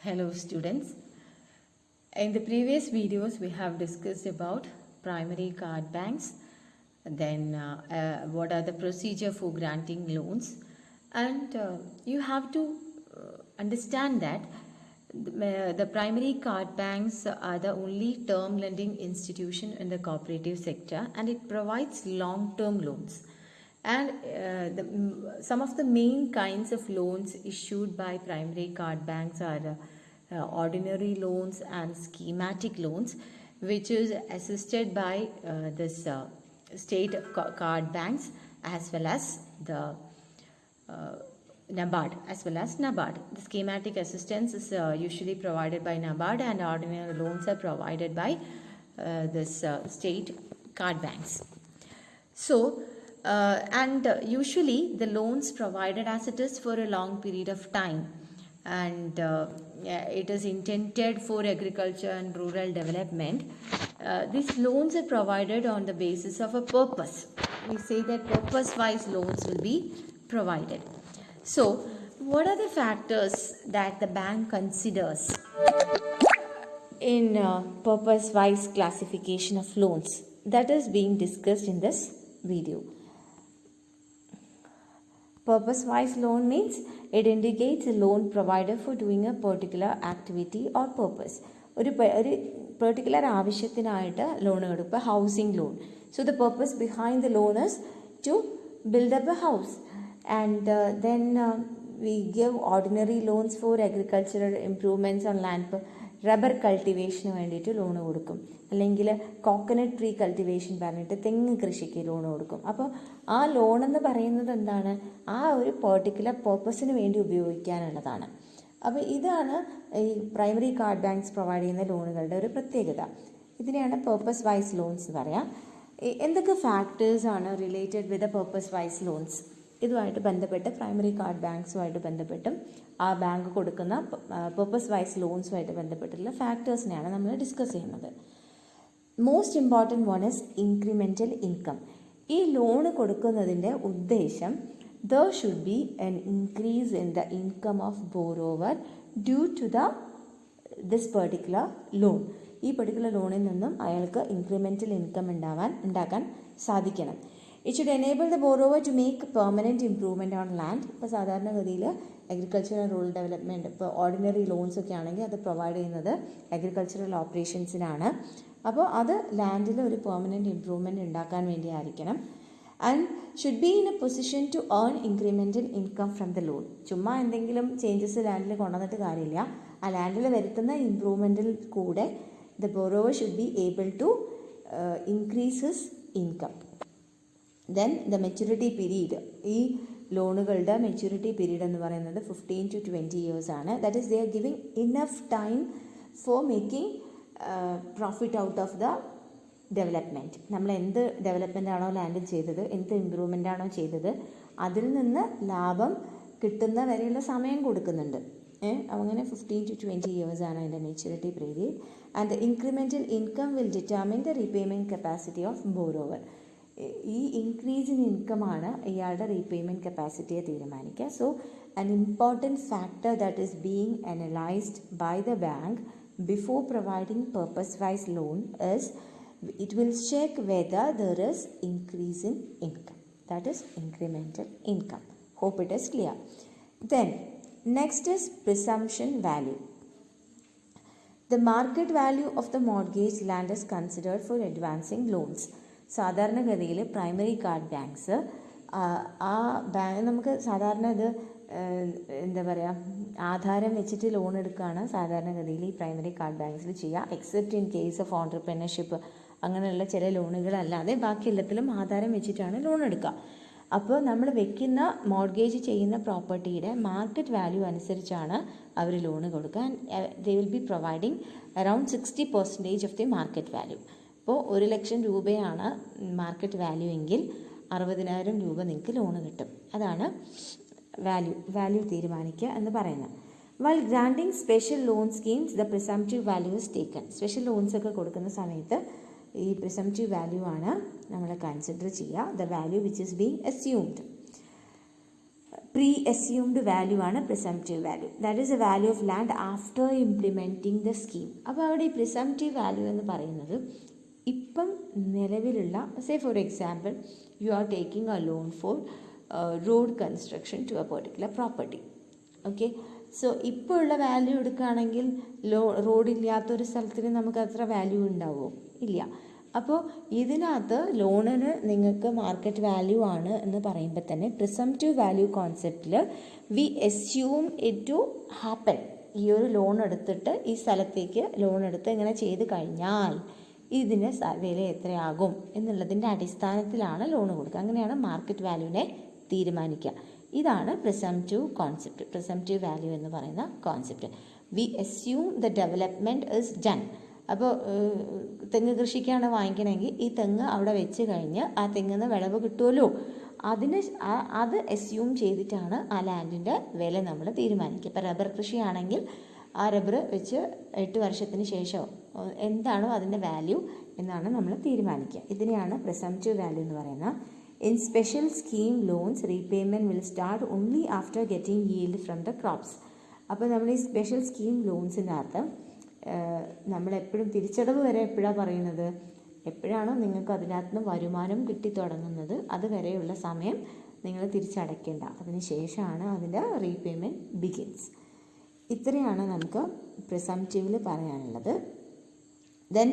Hello students. In the previous videos we have discussed about primary card banks, then what are the procedure for granting loans, and you have to understand that the primary card banks are the only term lending institution in the cooperative sector, and it provides long-term loans. And some of the main kinds of loans issued by primary card banks are ordinary loans and schematic loans, which is assisted by this state card banks as well as the NABARD. The schematic assistance is usually provided by NABARD, and ordinary loans are provided by this state card banks. So, usually the loans provided as it is for a long period of time, and it is intended for agriculture and rural development. These loans are provided on the basis of a purpose. We say that purpose-wise loans will be provided. So, what are the factors that the bank considers in purpose-wise classification of loans? That is being discussed in this video. Purpose-wise loan means it indicates a loan provider for doing a particular activity or purpose. ഒരു particular ആവശ്യത്തിനായിട്ട് loan എടുക്കുക, housing loan. So the purpose behind the loan is to build up a house, and then we give ordinary loans for agricultural improvements on land. Rubber കൾട്ടിവേഷന് വേണ്ടിയിട്ട് loan കൊടുക്കും, അല്ലെങ്കിൽ coconut tree cultivation പറഞ്ഞിട്ട് തെങ്ങ് കൃഷിക്ക് loan കൊടുക്കും. അപ്പോൾ ആ ലോൺ എന്ന് പറയുന്നത് എന്താണ്? ആ ഒരു പെർട്ടിക്കുലർ പർപ്പസിന് വേണ്ടി ഉപയോഗിക്കാനുള്ളതാണ്. അപ്പോൾ ഇതാണ് ഈ പ്രൈമറി കാർഡ് ബാങ്ക്സ് പ്രൊവൈഡ് ചെയ്യുന്ന ലോണുകളുടെ ഒരു പ്രത്യേകത. ഇതിനെയാണ് പർപ്പസ് വൈസ് ലോൺസ് എന്ന് പറയാം. എന്തൊക്കെ ഫാക്ടേഴ്സാണ് related with purpose wise loans? ഇതുമായിട്ട് ബന്ധപ്പെട്ട് പ്രൈമറി കാർഡ് ബാങ്ക്സുമായിട്ട് ബന്ധപ്പെട്ടും ആ ബാങ്ക് കൊടുക്കുന്ന പർപ്പസ് വൈസ് ലോൺസുമായിട്ട് ബന്ധപ്പെട്ടുള്ള ഫാക്ടേഴ്സിനെയാണ് നമ്മൾ ഡിസ്കസ് ചെയ്യുന്നത്. Most important one is incremental income. ഈ ലോണ് കൊടുക്കുന്നതിൻ്റെ ഉദ്ദേശം there should be an increase in the income of borrower due to this particular loan. ഈ പെർട്ടിക്കുലർ ലോണിൽ നിന്നും അയാൾക്ക് ഇൻക്രിമെൻ്റൽ ഇൻകം ഉണ്ടാക്കാൻ സാധിക്കണം. It should enable the borrower to make permanent improvement on land. ഇപ്പോൾ സാധാരണഗതിയിൽ അഗ്രികൾച്ചറൽ റൂറൽ ഡെവലപ്മെൻറ്റ്, ഇപ്പോൾ ordinary loans ഒക്കെ ആണെങ്കിൽ അത് പ്രൊവൈഡ് ചെയ്യുന്നത് അഗ്രികൾച്ചറൽ ഓപ്പറേഷൻസിനാണ്. അപ്പോൾ അത് ലാൻഡിൽ ഒരു പെർമനൻറ്റ് ഇംപ്രൂവ്മെൻറ്റ് ഉണ്ടാക്കാൻ വേണ്ടിയായിരിക്കണം. And should be in a position to earn incremental income from the loan. ചുമ്മാ എന്തെങ്കിലും ചേഞ്ചസ് ലാൻഡിൽ കൊണ്ടുവന്നിട്ട് കാര്യമില്ല. ആ ലാൻഡിൽ വരുത്തുന്ന ഇംപ്രൂവ്മെൻറ്റിൽ കൂടെ the borrower should be able to increase his income. Then the maturity period. ഈ ലോണുകളുടെ മെച്യൂരിറ്റി പീരീഡ് എന്ന് പറയുന്നത് 15 to 20 years ആണ്. That is they are giving enough time for making profit out of the development. നമ്മൾ എന്ത് development ആണോ ലാൻഡിൽ ചെയ്തത്, എന്ത് ഇമ്പ്രൂവ്മെൻ്റ് ആണോ ചെയ്തത്, അതിൽ നിന്ന് ലാഭം കിട്ടുന്ന വരെയുള്ള സമയം കൊടുക്കുന്നുണ്ട്. അങ്ങനെ 15 to 20 years ആണ് അതിൻ്റെ maturity period. And the incremental income will determine the repayment capacity of borrower. ഈ ഇൻക്രീസ് ഇൻ ഇൻകമാണ് ഇയാളുടെ റീപേയ്മെൻറ്റ് കപ്പാസിറ്റിയെ തീരുമാനിക്കുക. So an important factor that is being analysed by the bank before providing purpose wise loan is it will check whether there is increase in income, that is incremental income. Hope it is clear. Then next is presumption value. The market value of the mortgage land is considered for advancing loans. സാധാരണഗതിയിൽ primary card banks ആ bank നമുക്ക് സാധാരണ ഇത് എന്താ പറയുക, ആധാരം വെച്ചിട്ട് loan എടുക്കുകയാണ് സാധാരണഗതിയിൽ ഈ പ്രൈമറി കാർഡ് ബാങ്ക്സിൽ ചെയ്യുക. Except in case of entrepreneurship അങ്ങനെയുള്ള ചില ലോണുകളല്ലാതെ ബാക്കി എല്ലാത്തിലും ആധാരം വെച്ചിട്ടാണ് ലോൺ എടുക്കുക. അപ്പോൾ നമ്മൾ വെക്കുന്ന മോർഗേജ് ചെയ്യുന്ന പ്രോപ്പർട്ടിയുടെ മാർക്കറ്റ് വാല്യൂ അനുസരിച്ചാണ് അവർ ലോണ് കൊടുക്കുക. They will be providing around 60% of the market value. ഇപ്പോൾ 1 ലക്ഷം രൂപയാണ് മാർക്കറ്റ് വാല്യൂ എങ്കിൽ 60,000 രൂപ നിങ്ങൾക്ക് ലോണ് കിട്ടും. അതാണ് വാല്യൂ തീരുമാനിക്കുക എന്ന് പറയുന്നത്. While granting special loan schemes, the presumptive value is taken. Special loans ഒക്കെ കൊടുക്കുന്ന സമയത്ത് ഈ പ്രിസംപ്റ്റീവ് വാല്യൂ ആണ് നമ്മൾ കൺസിഡർ ചെയ്യുക, the value which is being assumed. Pre assumed value ആണ് presumptive value. That is a value of land after implementing the scheme. അപ്പോൾ അവിടെ ഈ പ്രിസംപ്റ്റീവ് വാല്യൂ എന്ന് പറയുന്നത് ഇപ്പം നിലവിലുള്ള, say for example you are taking a loan for road construction to a particular property. Okay, so ഇപ്പോൾ ഉള്ള value എടുക്കുകയാണെങ്കിൽ റോഡില്ലാത്തൊരു സ്ഥലത്തിന് നമുക്ക് അത്ര വാല്യൂ ഉണ്ടാവുമോ? ഇല്ല. അപ്പോൾ ഇതിനകത്ത് ലോണിന് നിങ്ങൾക്ക് മാർക്കറ്റ് വാല്യൂ ആണ് എന്ന് പറയുമ്പോൾ തന്നെ പ്രിസംപ്റ്റീവ് വാല്യൂ കോൺസെപ്റ്റിൽ we assume it to happen. ഈ ഒരു ലോൺ എടുത്തിട്ട് ഈ സ്ഥലത്തേക്ക് ലോൺ എടുത്ത് ഇങ്ങനെ ചെയ്ത് കഴിഞ്ഞാൽ ഇതിന് വില എത്രയാകും എന്നുള്ളതിൻ്റെ അടിസ്ഥാനത്തിലാണ് ലോൺ കൊടുക്കുക. അങ്ങനെയാണ് മാർക്കറ്റ് വാല്യൂവിനെ തീരുമാനിക്കുക. ഇതാണ് പ്രിസംപ്റ്റീവ് കോൺസെപ്റ്റ്, പ്രിസംപ്റ്റീവ് വാല്യൂ എന്ന് പറയുന്ന concept. V assume the development is done. അപ്പോൾ തെങ്ങ് കൃഷിക്കാണ് വാങ്ങിക്കണമെങ്കിൽ ഈ തെങ്ങ് അവിടെ വെച്ച് കഴിഞ്ഞ് ആ തെങ്ങിൽ നിന്ന് വിളവ് കിട്ടുമല്ലോ, അത് അസ്യൂം ചെയ്തിട്ടാണ് ആ ലാൻഡിൻ്റെ വില നമ്മൾ തീരുമാനിക്കുക. ഇപ്പോൾ റബ്ബർ കൃഷിയാണെങ്കിൽ ആ റബ്ബർ വെച്ച് 8 വർഷത്തിന് ശേഷം എന്താണോ അതിൻ്റെ വാല്യൂ എന്നാണ് നമ്മൾ തീരുമാനിക്കുക. ഇതിനെയാണ് പ്രിസംപ്റ്റീവ് വാല്യൂ എന്ന് പറയുന്നത്. In special scheme loans, repayment will start only after getting yield from the crops. അപ്പോൾ നമ്മൾ ഈ സ്പെഷ്യൽ സ്കീം ലോൺസിനകത്ത് നമ്മളെപ്പോഴും തിരിച്ചടവ് വരെ എപ്പോഴാണ് പറയുന്നത്? എപ്പോഴാണോ നിങ്ങൾക്ക് അതിനകത്ത് നിന്ന് വരുമാനം കിട്ടി തുടങ്ങുന്നത് അതുവരെയുള്ള സമയം നിങ്ങൾ തിരിച്ചടയ്ക്കേണ്ട, അതിന് ശേഷമാണ് അതിൻ്റെ റീപേയ്മെൻറ്റ് ബിഗിൻസ്. ഇത്രയാണ് നമുക്ക് പ്രിസംപ്റ്റീവിൽ പറയാനുള്ളത്. Then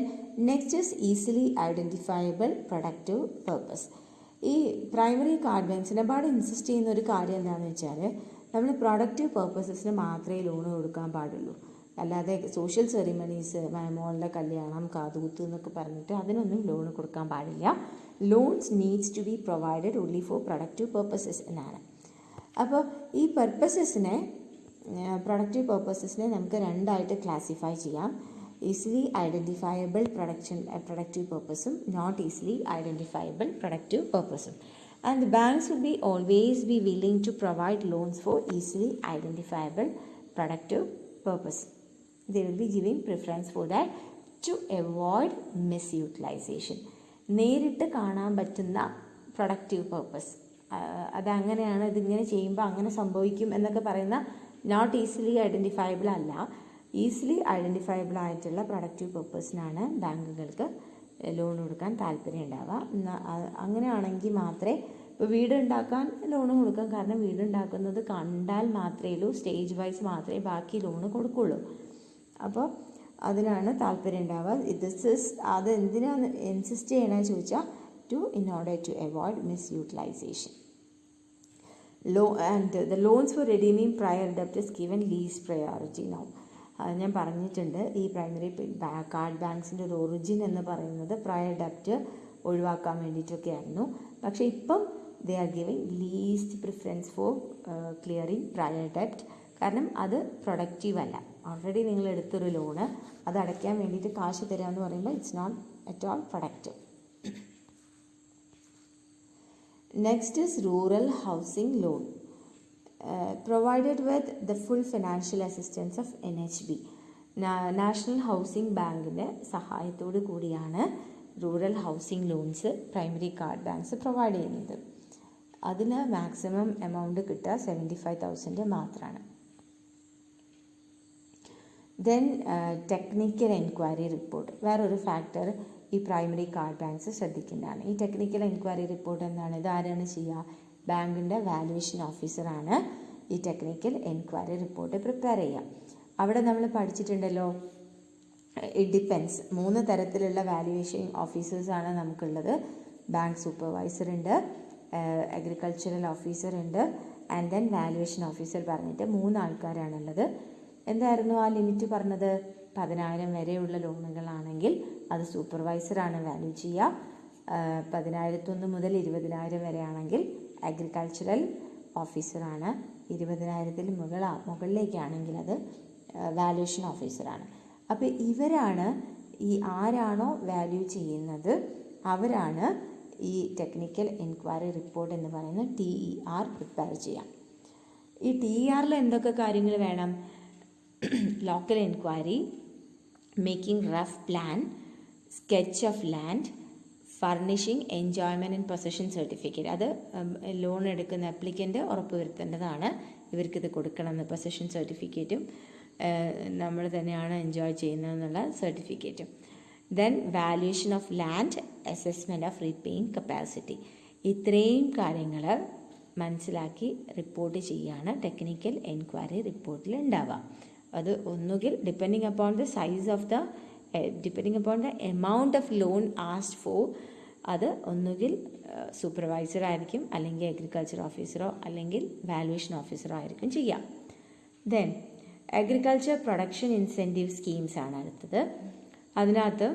next is easily identifiable productive purpose. ഈ പ്രൈമറി കാർഡ് ബാങ്ക്സിനെ ഒരുപാട് ഇൻസിസ്റ്റ് ചെയ്യുന്ന ഒരു കാര്യം എന്താണെന്ന് വെച്ചാൽ നമ്മൾ പ്രൊഡക്റ്റീവ് പർപ്പസസിന് മാത്രമേ ലോൺ കൊടുക്കാൻ പാടുള്ളൂ. അല്ലാതെ സോഷ്യൽ സെറിമണീസ്, മോളുടെ കല്യാണം, കാതുകുത്ത് എന്നൊക്കെ പറഞ്ഞിട്ട് അതിനൊന്നും ലോൺ കൊടുക്കാൻ പാടില്ല. Loans needs to be provided only for productive purposes എന്നാണ്. അപ്പോൾ ഈ പർപ്പസസിനെ, പ്രൊഡക്റ്റീവ് പർപ്പസസിനെ നമുക്ക് രണ്ടായിട്ട് ക്ലാസിഫൈ ചെയ്യാം. ഈസിലി ഐഡൻറ്റിഫയബിൾ പ്രൊഡക്റ്റീവ് പർപ്പസും നോട്ട് ഈസിലി ഐഡൻറ്റിഫയബിൾ പ്രൊഡക്റ്റീവ് പർപ്പസും. And banks will be always be willing to provide loans for easily identifiable productive purpose. They will be giving preference for that to avoid misutilization. നേരിട്ട് കാണാൻ പറ്റുന്ന productive purpose, അതങ്ങനെയാണ്, ഇതിങ്ങനെ ചെയ്യുമ്പോൾ അങ്ങനെ സംഭവിക്കും എന്നൊക്കെ പറയുന്ന നോട്ട് ഈസിലി ഐഡൻറ്റിഫയബിൾ അല്ല, ഈസിലി ഐഡൻറ്റിഫയബിൾ ആയിട്ടുള്ള പ്രൊഡക്റ്റീവ് പർപ്പസിനാണ് ബാങ്കുകൾക്ക് ലോൺ കൊടുക്കാൻ താല്പര്യം ഉണ്ടാവുക. അങ്ങനെയാണെങ്കിൽ മാത്രമേ, ഇപ്പോൾ വീടുണ്ടാക്കാൻ ലോൺ കൊടുക്കാം, കാരണം വീടുണ്ടാക്കുന്നത് കണ്ടാൽ മാത്രമേ ഉള്ളൂ, സ്റ്റേജ് വൈസ് മാത്രമേ ബാക്കി ലോൺ കൊടുക്കുള്ളൂ. അപ്പോൾ അതിനാണ് താല്പര്യം ഉണ്ടാവുക. അത് എന്തിനാണ് ഇൻസിസ്റ്റ് ചെയ്യണമെന്ന് ചോദിച്ചാൽ in order to avoid misutilization. And the loans for redeeming prior debt is given least priority now. ഞാൻ പറഞ്ഞിട്ടുണ്ട്, ഈ പ്രൈമറി കാർഡ് ബാങ്ക്സിൻ്റെ ഒരു ഒറിജിൻ എന്ന് പറയുന്നത് പ്രയർ ഡെപ്റ്റ് ഒഴിവാക്കാൻ വേണ്ടിയിട്ടൊക്കെ ആയിരുന്നു. പക്ഷേ ഇപ്പം they are giving least preference for clearing prior ഡെപ്റ്റ്. കാരണം അത് പ്രൊഡക്റ്റീവ് അല്ല. ഓൾറെഡി നിങ്ങൾ എടുത്തൊരു ലോണ് അത് അടയ്ക്കാൻ വേണ്ടിയിട്ട് കാശ് തരാമെന്ന് പറയുമ്പോൾ it's not at all productive. Next is rural housing loan provided with the full financial assistance of NHB. National housing ബാങ്കിൻ്റെ സഹായത്തോടു കൂടിയാണ് rural housing loans primary card banks provide ചെയ്യുന്നത്. അതിന് മാക്സിമം എമൗണ്ട് കിട്ടുക 75,000 മാത്രമാണ്. ദെൻ ടെക്നിക്കൽ എൻക്വയറി റിപ്പോർട്ട്, വേറൊരു factor ഈ primary card banks ശ്രദ്ധിക്കേണ്ടതാണ്. ഈ ടെക്നിക്കൽ എൻക്വയറി റിപ്പോർട്ട് എന്താണ്? ഇത് ആരാണ് ചെയ്യുക? ബാങ്കിൻ്റെ വാല്യുവേഷൻ ഓഫീസറാണ് ഈ ടെക്നിക്കൽ എൻക്വയറി റിപ്പോർട്ട് പ്രിപ്പയർ ചെയ്യുക. അവിടെ നമ്മൾ പഠിച്ചിട്ടുണ്ടല്ലോ, ഇറ്റ് ഡിപ്പെൻസ്, 3 തരത്തിലുള്ള വാല്യുവേഷൻ ഓഫീസേഴ്സാണ് നമുക്കുള്ളത്. ബാങ്ക് സൂപ്പർവൈസർ ഉണ്ട്, അഗ്രികൾച്ചറൽ ഓഫീസർ ഉണ്ട്, ആൻഡ് ദെൻ വാല്യുവേഷൻ ഓഫീസർ പറഞ്ഞിട്ട് 3 ആൾക്കാരാണുള്ളത്. എന്തായിരുന്നു ആ ലിമിറ്റ് പറഞ്ഞത്? 10,000 വരെയുള്ള ലോണുകളാണെങ്കിൽ അത് സൂപ്പർവൈസറാണ് വാല്യൂ ചെയ്യുക. 10,001 മുതൽ 20,000 വരെ ആണെങ്കിൽ അഗ്രികൾച്ചറൽ ഓഫീസറാണ്. 20,000-ൽ മുകളിലേക്കാണെങ്കിൽ അത് വാല്യുവേഷൻ ഓഫീസറാണ്. അപ്പോൾ ഇവരാണ്, ഈ ആരാണോ വാല്യൂ ചെയ്യുന്നത് അവരാണ് ഈ ടെക്നിക്കൽ എൻക്വയറി റിപ്പോർട്ട് എന്ന് പറയുന്ന TER പ്രിപ്പയർ ചെയ്യാം. ഈ TERൽ എന്തൊക്കെ കാര്യങ്ങൾ വേണം? Local enquiry, making rough plan, sketch of land, furnishing enjoyment and possession certificate. അത് ലോൺ എടുക്കുന്ന അപ്ലിക്കൻ്റ് ഉറപ്പുവരുത്തേണ്ടതാണ് ഇവർക്കിത് കൊടുക്കണമെന്ന്. പൊസഷൻ സർട്ടിഫിക്കറ്റും നമ്മൾ തന്നെയാണ് എൻജോയ് ചെയ്യുന്നതെന്നുള്ള സർട്ടിഫിക്കറ്റും. Then valuation of land, assessment of repaying capacity. ഇത്രയും കാര്യങ്ങൾ മനസ്സിലാക്കി റിപ്പോർട്ട് ചെയ്യുകയാണ് ടെക്നിക്കൽ എൻക്വയറി റിപ്പോർട്ടിൽ ഉണ്ടാവുക. അത് ഒന്നുകിൽ depending upon the size of the depending upon the amount of loan ആസ്ഡ് four, അത് ഒന്നുകിൽ സൂപ്പർവൈസർ ആയിരിക്കും, അല്ലെങ്കിൽ അഗ്രികൾച്ചർ ഓഫീസറോ അല്ലെങ്കിൽ വാല്യുവേഷൻ ഓഫീസറോ ആയിരിക്കും ചെയ്യാം. Then agriculture production incentive schemes ആണ് അടുത്തത്. അതിനകത്ത്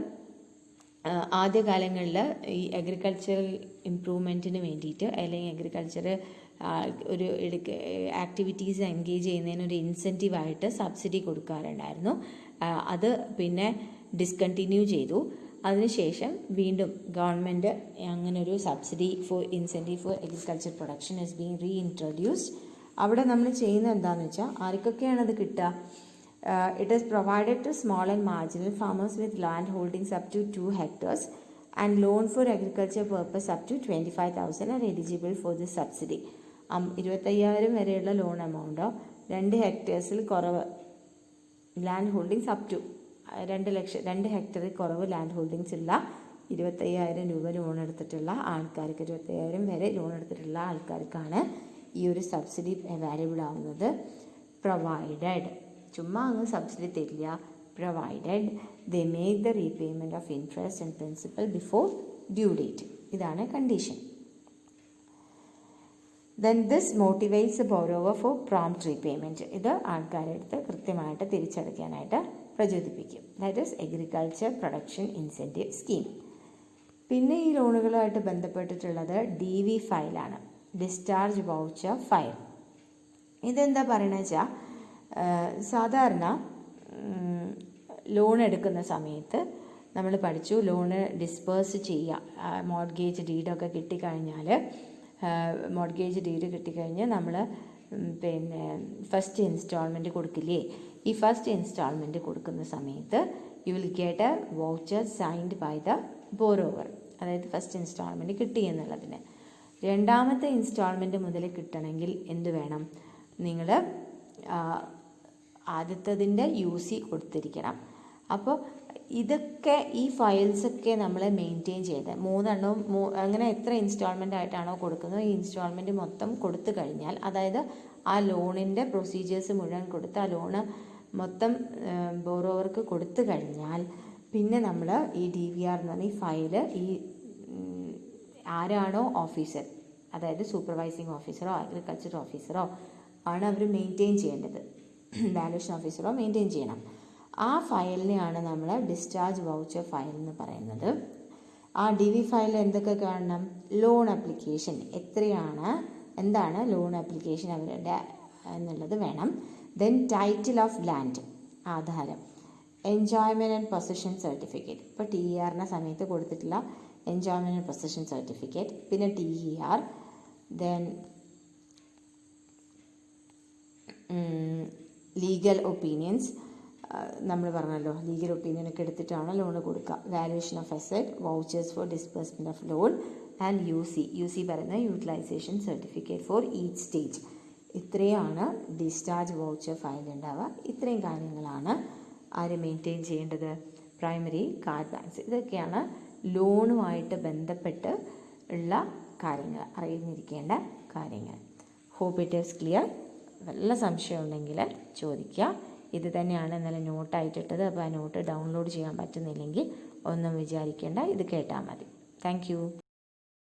ആദ്യകാലങ്ങളിൽ ഈ അഗ്രികൾച്ചറൽ ഇംപ്രൂവ്മെൻറ്റിന് വേണ്ടിയിട്ട് അല്ലെങ്കിൽ അഗ്രികൾച്ചർ ഒരു ആക്ടിവിറ്റീസ് എൻഗേജ് ചെയ്യുന്നതിന് ഒരു ഇൻസെൻറ്റീവായിട്ട് സബ്സിഡി കൊടുക്കാറുണ്ടായിരുന്നു. അത് പിന്നെ ഡിസ്കണ്ടിന്യൂ ചെയ്തു. അതിനുശേഷം വീണ്ടും ഗവൺമെൻറ് അങ്ങനെ ഒരു subsidy for incentive for agriculture production is being reintroduced. അവിടെ നമ്മൾ ചെയ്യുന്നത് എന്താണെന്ന് വെച്ചാൽ ആർക്കൊക്കെയാണ് അത് കിട്ടുക? It is provided to small and marginal farmers with land holdings up to 2 hectares and loan for agriculture purpose up to 25,000 are eligible for this subsidy. 25,000 വരെയുള്ള loan എമൗണ്ടോ 2 ഹെക്ടേഴ്സിൽ കുറവ് ലാൻഡ് ഹോൾഡിങ്സ് അപ് ടു 2 ഹെക്ടറിൽ കുറവ് land holdings ഉള്ള 25,000 രൂപ loan എടുത്തിട്ടുള്ള ആൾക്കാർക്ക്, 25,000 വരെ loan എടുത്തിട്ടുള്ള ആൾക്കാർക്കാണ് ഈ ഒരു സബ്സിഡി അവൈലബിൾ ആവുന്നത്. പ്രൊവൈഡഡ്, ചുമ്മാ അങ്ങ് സബ്സിഡി തരില്ല. Provided they make the repayment of interest and principal before due date. ഇതാണ് condition. Then this motivates a borrower for prompt repayment. ഇത് ആൾക്കാരുടെ അടുത്ത് കൃത്യമായിട്ട് തിരിച്ചടയ്ക്കാനായിട്ട് പ്രചോദിപ്പിക്കും. That is agriculture production incentive scheme. പിന്നെ ഈ ലോണുകളുമായിട്ട് ബന്ധപ്പെട്ടിട്ടുള്ളത് DV ഫയലാണ്, ഡിസ്ചാർജ് വൗച്ചർ ഫയൽ. ഇതെന്താ പറയണത് വെച്ചാൽ സാധാരണ ലോൺ എടുക്കുന്ന സമയത്ത് നമ്മൾ പഠിച്ചു ലോണ് ഡിസ്പേഴ്സ് ചെയ്യുക. മോർഗേജ് ഡീഡൊക്കെ കിട്ടിക്കഴിഞ്ഞാൽ മോർഗേജ് ഡീഡ് കിട്ടിക്കഴിഞ്ഞാൽ നമ്മൾ പിന്നെ ഫസ്റ്റ് ഇൻസ്റ്റാൾമെൻറ്റ് കൊടുക്കില്ലേ? ഈ ഫസ്റ്റ് ഇൻസ്റ്റാൾമെൻറ്റ് കൊടുക്കുന്ന സമയത്ത് you will get a voucher signed by the borrower. അതായത് ഫസ്റ്റ് ഇൻസ്റ്റാൾമെൻറ്റ് കിട്ടി എന്നുള്ളതിന്. രണ്ടാമത്തെ ഇൻസ്റ്റാൾമെൻറ്റ് മുതൽ കിട്ടണമെങ്കിൽ എന്ത് വേണം? നിങ്ങൾ ആദ്യത്തതിൻ്റെ UC കൊടുത്തിരിക്കണം. അപ്പോൾ ഇതൊക്കെ ഈ ഫയൽസൊക്കെ നമ്മൾ മെയിൻറ്റെയിൻ ചെയ്ത് 3 എണ്ണവും അങ്ങനെ എത്ര ഇൻസ്റ്റാൾമെൻ്റ് ആയിട്ടാണോ കൊടുക്കുന്നത് ഈ ഇൻസ്റ്റാൾമെൻറ്റ് മൊത്തം കൊടുത്തു കഴിഞ്ഞാൽ, അതായത് ആ ലോണിൻ്റെ പ്രൊസീജിയേഴ്സ് മുഴുവൻ കൊടുത്ത് ആ ലോണ് മൊത്തം ബോറോവർക്ക് കൊടുത്തു കഴിഞ്ഞാൽ പിന്നെ നമ്മൾ ഈ DVR എന്ന് പറഞ്ഞ ഈ ഫയല് ഈ ആരാണോ ഓഫീസർ, അതായത് സൂപ്പർവൈസിങ് ഓഫീസറോ അഗ്രികൾച്ചർ ഓഫീസറോ ആണ് അവർ മെയിൻറ്റെയിൻ ചെയ്യേണ്ടത്. വാല്യുവേഷൻ ഓഫീസറോ മെയിൻറ്റെയിൻ ചെയ്യണം. ആ ഫയലിനെയാണ് നമ്മൾ ഡിസ്ചാർജ് വൗച്ചർ ഫയൽ എന്ന് പറയുന്നത്. ആ DV ഫയലിൽ എന്തൊക്കെ കാണണം? ലോൺ ആപ്ലിക്കേഷൻ എത്രയാണ്, എന്താണ് ലോൺ ആപ്ലിക്കേഷൻ അവരുടെ എന്നുള്ളത് വേണം. ദെൻ ടൈറ്റിൽ ഓഫ് ലാൻഡ്, ആധാരം, എൻജോയ്മെൻറ്റ് ആൻഡ് പൊസഷൻ സർട്ടിഫിക്കറ്റ്. ഇപ്പോൾ TERൻ്റെ സമയത്ത് കൊടുത്തിട്ടുള്ള എൻജോയ്മെൻറ്റ് ആൻഡ് പൊസഷൻ സർട്ടിഫിക്കറ്റ്, പിന്നെ TER, ദെൻ ലീഗൽ ഒപ്പീനിയൻസ്. നമ്മൾ പറഞ്ഞല്ലോ ലീഗൽ ഒപ്പീനിയനൊക്കെ എടുത്തിട്ടാണ് ലോണ് കൊടുക്കുക. Valuation of asset, vouchers for disbursement of loan and UC പറയുന്ന utilisation certificate for each stage. ഇത്രയാണ് ഡിസ്ചാർജ് വൗച്ചർ ഫയൽ ഉണ്ടാവുക. ഇത്രയും കാര്യങ്ങളാണ് ആര് മെയിൻറ്റെയിൻ ചെയ്യേണ്ടത്? Primary card banks. ഇതൊക്കെയാണ് ലോണുമായിട്ട് ബന്ധപ്പെട്ട് ഉള്ള കാര്യങ്ങൾ, അറിഞ്ഞിരിക്കേണ്ട കാര്യങ്ങൾ. Hope it is clear. വല്ല സംശയം ഉണ്ടെങ്കിൽ ചോദിക്കുക. ഇത് തന്നെയാണ് ഇന്നലെ നോട്ടായിട്ടിട്ടത്. അപ്പോൾ ആ നോട്ട് ഡൗൺലോഡ് ചെയ്യാൻ പറ്റുന്നില്ലെങ്കിൽ ഒന്നും വിചാരിക്കേണ്ട, ഇത് കേട്ടാൽ മതി. താങ്ക്